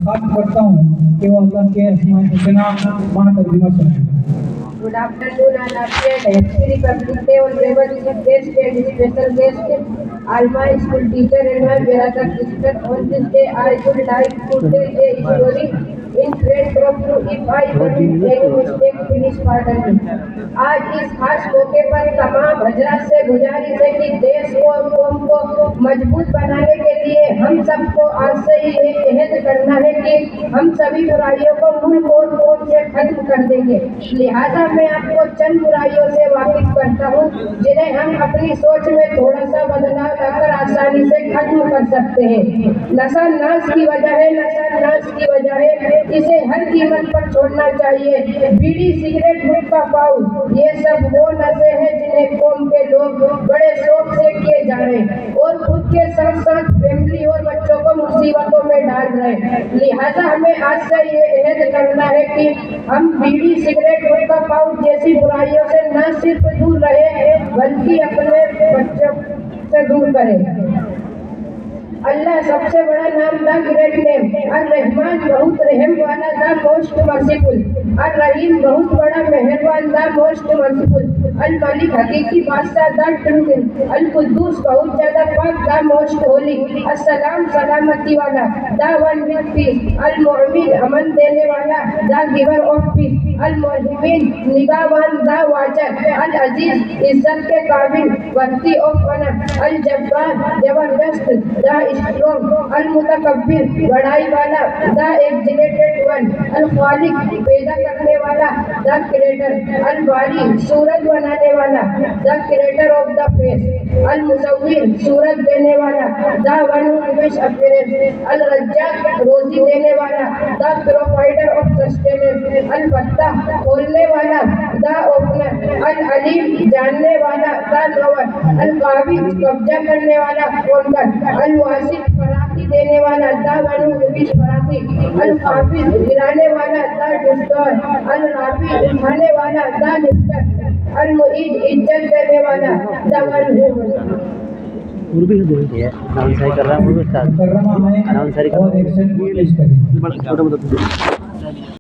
बात करता हूँ कि वो अल्लाह के अस्माए हुस्ना माना तर्जुमा सुनाए। Good afternoon, honored Deputy Public Day on Level guest and special guest, Alma school teacher and my beloved sister. On this day, I would like to tell a story in front of you. If I commit any mistake, please pardon me. आज इस खास मौके पर तमाम हजरात से गुजारिश है कि देश को और कौम को मजबूत बनाने के लिए हम सबको आज से ही एक अहद करना है कि हम सभी बुराइयों को मुल्क और कौम से खत्म कर देंगे। लिहाजा मैं आपको चंद बुराइयों से वाकिफ करता हूँ जिन्हें हम अपनी सोच में थोड़ा सा बदलाव लाकर आसानी से खत्म कर सकते हैं। नशा नाश की वजह है, नशा नाश की वजह है, इसे हर कीमत पर छोड़ना चाहिए। बीड़ी, सिगरेट, गुटखा, पाउच, ये सब वो नशे हैं जिन्हें कौम के लोग बड़े शौक से किए जा रहे हैं और खुद के साथ साथ फैमिली और बच्चों को मुसीबतों में डाल रहे हैं। लिहाजा हमें आज से ये अहद करना है कि हम बीड़ी, सिगरेट, गुटखा, पाउच जैसी बुराइयों से न सिर्फ दूर रहे बल्कि अपने बच्चों से दूर करें। अल्लाह सबसे बड़ा नाम, द ग्रेट नेम। अर-रहमान बहुत रहम वाला, द मोस्ट मर्सीफुल। अर-रहीम बहुत बड़ा मेहरबान, द मोस्ट मर्सीफुल। अल-मलिक हकीकी बादशाह, द ट्रू किंग। अल-कुद्दूस बहुत ज्यादा पाक, द मोस्ट होली। अस्सलाम सलामती वाला, द वन विद पीस। अल-मुअमिन अमन देने वाला, द गिवर ऑफ पीस। अल-मुहिमीन निगाहबान, द वाचर। अल-अजीज इज्जत के काबिल, वर्दी ऑफ ऑनर। अल-जब्बार जबरदस्त, द स्ट्रॉन्ग। अल-मुतकब्बिर बड़ाई वाला, द एग्जैल्टेड वन। अल-खालिक पैदा करने वाला, द क्रिएटर। अल-बारी सूरत बनाने वाला, the creator of the face. अल-मुसव्विर सूरत देने वाला, the one who gives appearance. अल-रज़्ज़ाक रोजी देने वाला, द प्रोवाइडर ऑफ सस्टेनेंस। अल-फत्ताह खोलने वाला, द ओपनर। अल-अलीम जानने वाला, द नोवर। अल-काबिज कब्जा करने वाला, कॉन्कर। अल-वासिक फराखी देने वाला, द वन हू गिव्स फराखी। अल-काबिज गिराने वाला, द डिस्ट्रॉयर। अल-राफी उठाने वाला, द लिफ्टर। अल-मुईद इज्जत देने वाला, द वन हू उर्दू है अनाउंसर कर रहा हूँ मुकर्रमा है और एक्शन पेश करें।